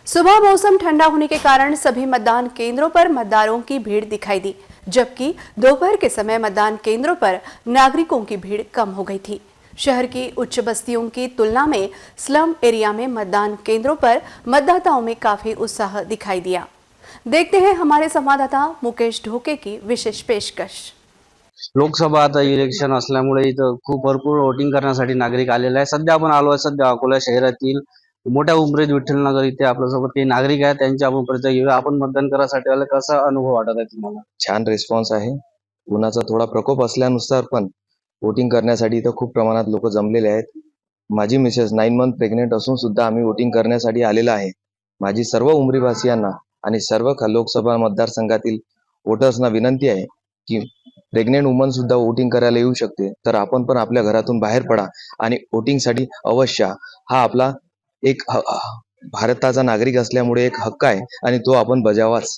सुबह मौसम ठंडा होने के कारण सभी मतदान केंद्रों पर मतदारों की भीड़ दिखाई दी, जबकि दोपहर के समय मतदान केंद्रों पर नागरिकों की भीड़ कम हो गई थी। शहर की उच्च बस्तियों की तुलना में स्लम एरिया में मतदान केंद्रों पर मतदाताओं में काफी उत्साह दिखाई दिया। देखते हैं हमारे संवाददाता मुकेश ढोके की विशेष पेशकश। लोकसभा आता इलेक्शन असल्यामुळे इथं खूप भरपूर वोटिंग करण्यासाठी नागरिक आलेले आहे। सध्या आपण आलो आहे सध्या अकोला शहरातील मोठ्या उमरेत विठ्ठलनगर इथे आपल्यासोबत काही नागरिक आहेत, त्यांची आपण परिचय घेऊया। आपण मतदान करायसाठी आले, कसा अनुभव वाटत आहे तुम्हाला? छान रिस्पॉन्स आहे। उन्हाचा थोडा प्रकोप असल्यानुसार पण वोटिंग करण्यासाठी इथं खूप प्रमाणात लोक जमलेले आहेत। माझी मिसेस 9 मंथ प्रेग्नेंट असून सुद्धा आम्ही वोटिंग करण्यासाठी आलेलो आहे। माझी सर्व उमरीवासियांना आणि सर्व लोकसभा मतदारसंघातील वोटर्सना विनंती आहे की प्रेग्नेंट वुमन सुद्धा वोटिंग करायला येऊ शकते, तर आपण पण आपल्या घरातून बाहेर पडा आणि वोटिंगसाठी अवश्य। हा आपला एक भारताचा नागरिक असल्यामुळे एक हक्क आहे आणि तो आपण बजावाच।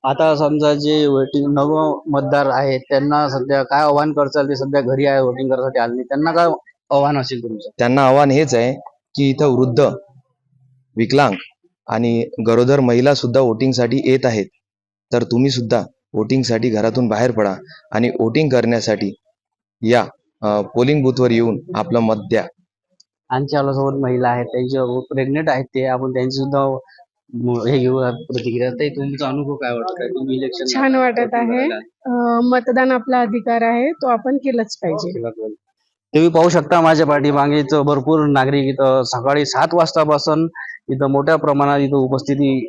आता समजा जे वोटिंग नव मतदार आहेत त्यांना सध्या काय आव्हान करचाल? ते सध्या घरी आहे, वोटिंग करायसाठी आले नाही, त्यांना काय आव्हान असेल तुमचं? त्यांना आव्हान हेच आहे की इथं वृद्ध, विकलांग आणि गरोदर महिला सुद्धा वोटिंगसाठी येत आहेत, तर तुम्ही सुद्धा वोटिंगसाठी घरातून बाहेर पडा आणि वोटिंग करण्यासाठी या पोलिंग बूथवर येऊन आपलं मत द्या। आणखी आपल्यासोबत महिला आहेत, त्यांच्या प्रेग्नेंट आहेत, ते आपण त्यांची सुद्धा हे घेऊ प्रतिक्रिया। ते तुमचा अनुभव काय वाटतंय? तुम्ही इलेक्शन छान वाटत आहे। मतदान आपला अधिकार आहे, तो आपण केलंच पाहिजे। तुम्ही पाहू शकता माझ्या पाठीमागे इथं भरपूर नागरिक इथं सकाळी 7 वाजतापासून इथं मोठ्या प्रमाणात इथं उपस्थिती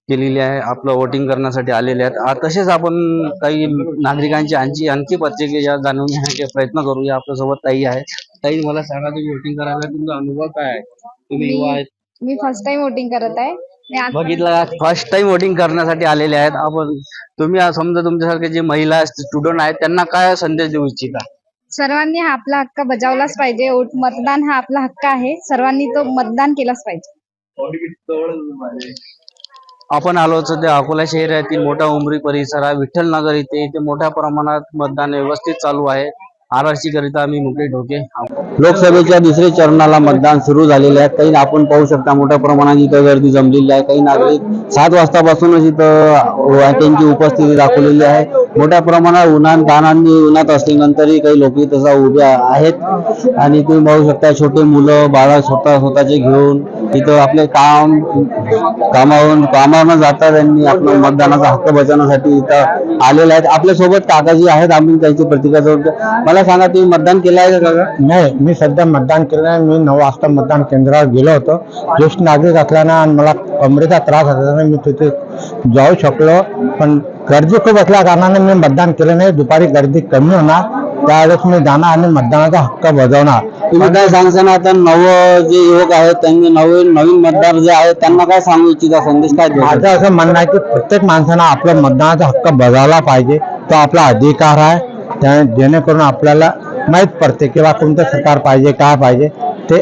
केलेली आहे, आपलं वोटिंग करण्यासाठी आलेले आहेत। तसेच आपण काही नागरिकांची आणखी प्रतिक्रिया जाणून घेण्याचा प्रयत्न करूया। आपल्यासोबत ताई आहे। ताई, मला सांगा, तुम्ही वोटिंग करायला तुमचा अनुभव काय आहे? तुम्ही युवा आहेत। मी फर्स्ट टाइम वोटिंग करत आहे। बघितलं, फर्स्ट टाइम वोटिंग करण्यासाठी आलेले आहेत आपण। तुम्ही समजा तुमच्यासारखे जे महिला स्टुडंट आहेत त्यांना काय संदेश देऊ इच्छिता? सर्वांनी हा आपला हक्क बजावलाच पाहिजे। मतदान हा आपला हक्क आहे, सर्वांनी तो मतदान केलाच पाहिजे। आपण आलो सध्या अकोला शहरातील मोठा उमरी परिसर विठ्ठलनगर इथे मोठ्या प्रमाणात मतदान व्यवस्थित चालू आहे। आरआरसी करिता आम्ही मुकेश ढोके। लोकसभेच्या दुसऱ्या चरणाला मतदान सुरू झालेले आहे। काही आपण पाहू शकता मोठ्या प्रमाणात इथं गर्दी जमलेली आहे। काही नागरिक 7 वाजतापासूनच इथं त्यांची उपस्थिती दाखवलेली आहे। मोठ्या प्रमाणात उन्हात असल्यानंतरही काही लोक इथं उभे आहेत आणि तुम्ही पाहू शकता छोटे मुलं बाळा स्वतःचे घेऊन इथं आपले कामावरून जातात आणि आपलं मतदानाचा हक्क बजावण्यासाठी इथं आलेले आहेत। आपल्यासोबत काकाजी आहेत, आम्ही त्यांची प्रतिक्रिया जोडतो। मला सांगा, तुम्ही मतदान केलं आहे का? नाही, मी सध्या मतदान केलं नाही। मी 9 वाजता मतदान केंद्रावर गेलो होतो। ज्येष्ठ नागरिक असल्यानं आणि मला कमरेचा त्रास असल्याने मी तिथे जाऊ शकलो, पण गर्दी खूप असल्या कारणाने मी मतदान केलं नाही। दुपारी गर्दी कमी होणार त्यावेळेस मी जाणार आणि मतदानाचा हक्क बजावणार। तुम्ही काय सांगता? आता जे युवक आहेत त्यांनी नवीन मतदार जे आहेत त्यांना काय सांगू इच्छिता? संदेश काय? माझं असं म्हणणं आहे की प्रत्येक माणसानं आपला मतदानाचा हक्क बजावला पाहिजे, तो आपला अधिकार आहे। जेणेकरून आपल्याला माहीत पडते किंवा कोणतं सरकार पाहिजे, काय पाहिजे ते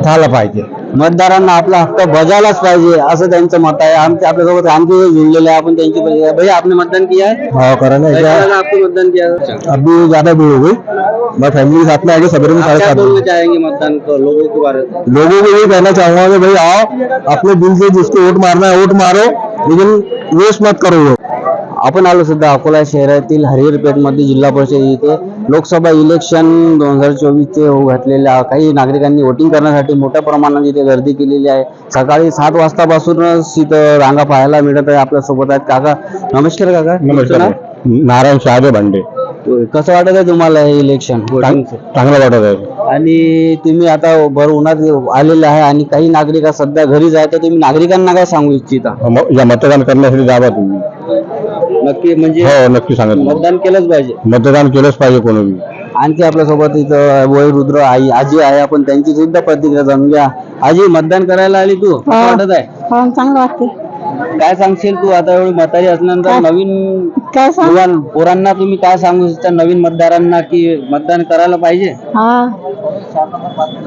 झालं पाहिजे। मतदारांना आपला हक्क बजावलाच पाहिजे असं त्यांचं मत आहे। आपल्यासोबत आणखी जुळलेले आहे, आपण त्यांची भैया आपने मतदान किया है? हाँ, करेंगे। आपको मतदान किया? अभी ज्यादा भीड़ हो गई, मैं फैमिली के साथ में आगे सवेरे में 7:30 बोलना चाहेंगे मतदान को लोगों के बारे में? लोगों को यही कहना चाहूंगा कि भाई आओ, अपने दिल से जिसको वोट मारना है वोट मारो, लेकिन वेस्ट मत करो। आपण आलो सध्या अकोला शहरातील हरिहरपेठ मध्ये जिल्हा परिषद इथे लोकसभा इलेक्शन 2024 चे घातलेल्या काही नागरिकांनी वोटिंग करण्यासाठी मोठ्या प्रमाणात इथे गर्दी केलेली आहे। सकाळी 7 वाजतापासूनच इथं रांगा पाहायला मिळत आहे। आपल्या सोबत आहेत काका। नमस्कार काका। नमस्कार। नारायण शहादे भांडे। कसं वाटत आहे तुम्हाला हे इलेक्शन? चांगलं वाटत आहे। आणि तुम्ही आता भर उन्हात आलेले आहे आणि काही नागरिक सध्या घरी आहे, तर तुम्ही नागरिकांना काय सांगू इच्छिता? या मतदान करण्यासाठी जावा तुम्ही। नक्की, म्हणजे हो, नक्की सांगा। मतदान केलंच पाहिजे। मतदान केलंच पाहिजे कोणी। आणखी आपल्यासोबत इथं वयोवृद्ध आजी आहे, आपण त्यांची सुद्धा प्रतिक्रिया जाणून घ्या। आजी, मतदान करायला आली तू, कसं वाटत आहे? चांगलं वाटते। काय सांगशील तू? आता एवढी म्हातारी असल्यानंतर नवीन युवान पोरांना तुम्ही काय सांगू इच्छिता, नवीन मतदारांना, की मतदान करायला पाहिजे?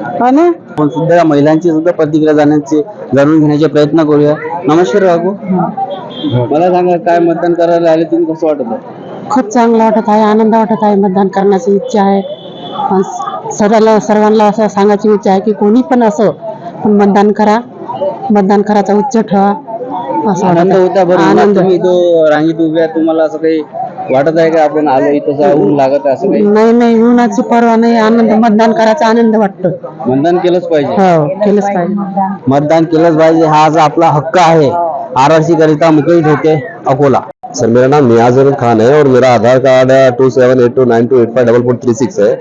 आपण सुद्धा महिलांची सुद्धा प्रतिक्रिया जाणून घेण्याचे प्रयत्न करूया। नमस्कार काकू, मला सांगा, काय मतदान करायला आले तुम्ही, कसं वाटत आहे? खूप चांगलं वाटत आहे, आनंद वाटत आहे। मतदान करण्याची इच्छा आहे। सर्वांना असं सांगायची इच्छा आहे की कोणी पण असो, पण मतदान करा मतदान करायचा उत्साह असं आनंद वाटतं. होता बरं उन्हात आनंद. तुम्ही तो रांगेत उभ्या तुम्हाला असं काही वाटत आहे का आपण आलो इथं ऊन लागत आहे असं काही नाही नाही उन्हाची पर्वा नाही, आनंद मतदान करायचा आनंद वाटतो. मतदान केलंच पाहिजे हो केलंच पाहिजे. मतदान केलंच पाहिजे हा जो आपला हक्क आहे आरआरसी करिता मुकेश ढोके अकोला सर मेरा नाम नियाज़ खान है और मेरा आधार कार्ड 278292854436 है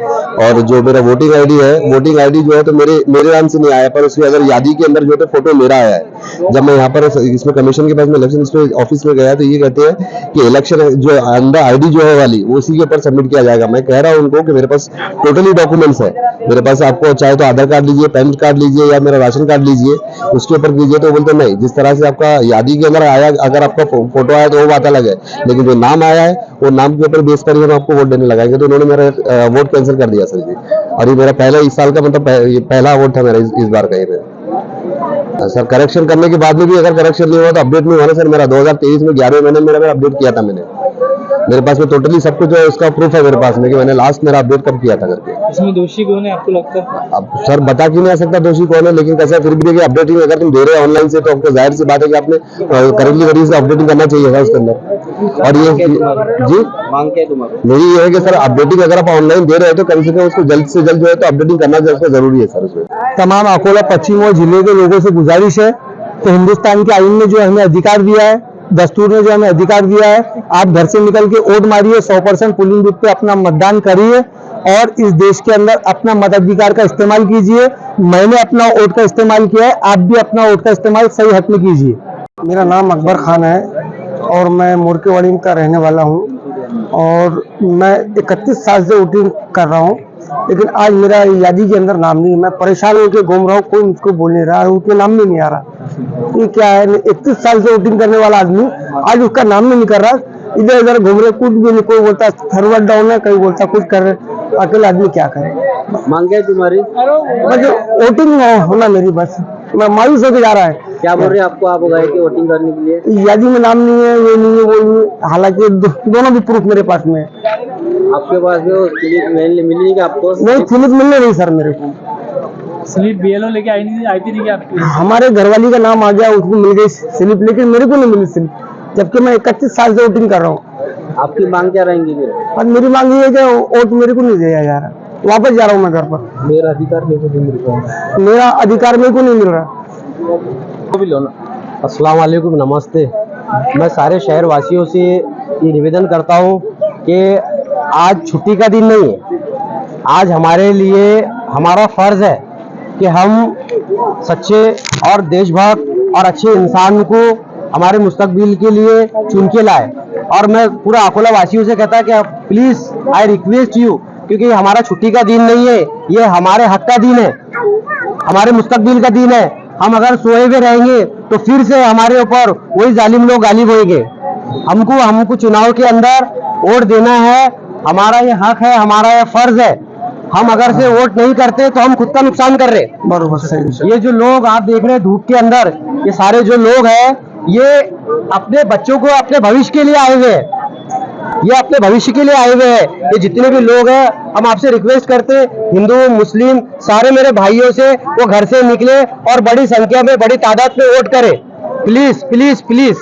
और जो मेरा वोटिंग आईडी जो है तो मेरे नाम से नहीं आया पर उसमें अगर यादी के अंदर जो है फोटो मेरा आया है। जब मैं यहाँ पर इसमें कमीशन के पास में इलेक्शन ऑफिस में गया तो ये कहते हैं कि इलेक्शन जो अंदर आईडी जो है वाली वो उसी के ऊपर सबमिट किया जाएगा। मैं कह रहा हूँ उनको कि मेरे पास टोटली डॉक्यूमेंट्स है मेरे पास, आपको चाहे तो आधार कार्ड लीजिए, पैन कार्ड लीजिए या मेरा राशन कार्ड लीजिए उसके ऊपर कीजिए। तो बोलते नहीं, जिस तरह से आपका यादी के अंदर आया अगर आपका फोटो आया तो वो बात अलग है, लेकिन जो नाम आया है वो नाम के ऊपर बेस पर ही हम आपको वोट देने लगाएंगे। तो उन्होंने मेरा वोट कैंसिल कर दिया सर जी। और ये मेरा पहला इस साल का मतलब पहला वोट था मेरा इस बार का। ये सर करेक्शन करने के बाद में भी अगर करेक्शन नहीं हुआ तो अपडेट नहीं हुआ ना सर। मेरा 2023 में 11वें महीने में मेरा अपडेट किया था मैंने, मेरे पास में टोटली सब कुछ जो है उसका प्रूफ है मेरे पास में कि मैंने लास्ट मेरा अपडेट कब किया था करके। इसमें दोषी कौन है आपको लगता है? अब सर बता क्यों नहीं आ सकता दोषी कौन है, लेकिन कैसा फिर भी देखिए अपडेटिंग अगर तुम दे रहे हो ऑनलाइन से तो आपको जाहिर सी बात है कि आपने करेक्टली तरीके से अपडेटिंग करना चाहिए था उसके अंदर। और ये जी मांग क्या है तुम्हारी? मेरी ये है कि सर अपडेटिंग अगर आप ऑनलाइन दे रहे हो तो कम से कम उसको जल्द से जल्द जो है तो अपडेटिंग करना जरूरी है सर उसमें। तमाम अकोला पश्चिम और जिले के लोगों से गुजारिश है कि हिंदुस्तान के आईन ने जो हमें अधिकार दिया है, दस्तूर ने जो हमें अधिकार दिया है, आप घर से निकल के वोट मारिए, 100% पोलिंग बूथ पे अपना मतदान करिए और इस देश के अंदर अपना मताधिकार का इस्तेमाल कीजिए। मैंने अपना वोट का इस्तेमाल किया है, आप भी अपना वोट का इस्तेमाल सही हक में कीजिए। मेरा नाम अकबर खान है और मैं मुर्केवाड़ी का रहने वाला हूँ और मैं 31 साल से वोटिंग कर रहा हूँ, लेकिन आज मेरा यादी के अंदर नाम नहीं। मैं परेशान होकर घूम रहा हूँ, कोई मुझको बोल नहीं रहा है, उसके नाम में नहीं आ रहा। ये क्या है, 31 साल से वोटिंग करने वाला आदमी आज उसका नाम नहीं कर रहा, इधर उधर घूम रहे, कुछ भी नहीं। कोई बोलता सर्वर डाउन है, कोई बोलता कुछ कर रहे, अकेला आदमी क्या करे। मांग क्या है तुम्हारी? बस वोटिंग होना मेरी, बस मैं मायूस होकर जा रहा है। क्या बोल रहे हैं आपको, आप गए कि वोटिंग करने के लिए? यादी में नाम नहीं है, ये नहीं है, वो नहीं है। हालांकि दोनों भी प्रूफ मेरे पास में है। आपके पास जो स्लिप मिली क्या आपको? नहीं, स्लिप मिलने नहीं सर मेरे को। स्लिप बीएलओ लेके आई थी नहीं क्या आपकी? हमारे घरवाली का नाम आ गया, उसको मिल गई स्लिप, लेकिन मेरे को नहीं मिली स्लिप, जबकि मैं 31 साल से वोटिंग कर रहा हूँ। आपकी मांग क्या रहेंगी फिर? और मेरी मांग ये है कि वोट मेरे को नहीं दिया जा रहा, वापस जा रहा हूँ मैं घर पर। मेरा अधिकार मेरे को नहीं मिल रहा। मेरा अधिकार मेरे को नहीं मिल रहा। अस्सलाम वालेकुम, नमस्ते। मैं सारे शहर वासियों से ये निवेदन करता हूँ कि आज छुट्टी का दिन नहीं है, आज हमारे लिए हमारा फर्ज है कि हम सच्चे और देशभक्त और अच्छे इंसान को हमारे मुस्तकबिल के लिए चुन के लाए। और मैं पूरा अकोला वासियों से कहता है कि प्लीज आई रिक्वेस्ट यू, क्योंकि हमारा छुट्टी का दिन नहीं है, ये हमारे हक का दिन है, हमारे मुस्तकबिल का दिन है। हम अगर सोए हुए रहेंगे तो फिर से हमारे ऊपर वही जालिम लोग गालिब होंगे। हमको चुनाव के अंदर वोट देना है, हमारा ये हक है, हमारा ये फर्ज है। हम अगर से वोट नहीं करते तो हम खुद का नुकसान कर रहे। बरोबर सही। ये जो लोग आप देख रहे हैं धूप के अंदर, ये सारे जो लोग हैं ये अपने बच्चों को अपने भविष्य के लिए आए हुए हैं, ये अपने भविष्य के लिए आए हुए हैं। ये जितने भी लोग हैं, हम आपसे रिक्वेस्ट करते हैं, हिंदू मुस्लिम सारे मेरे भाइयों से, वो घर से निकले और बड़ी संख्या में बड़ी तादाद में वोट करें, प्लीज प्लीज प्लीज।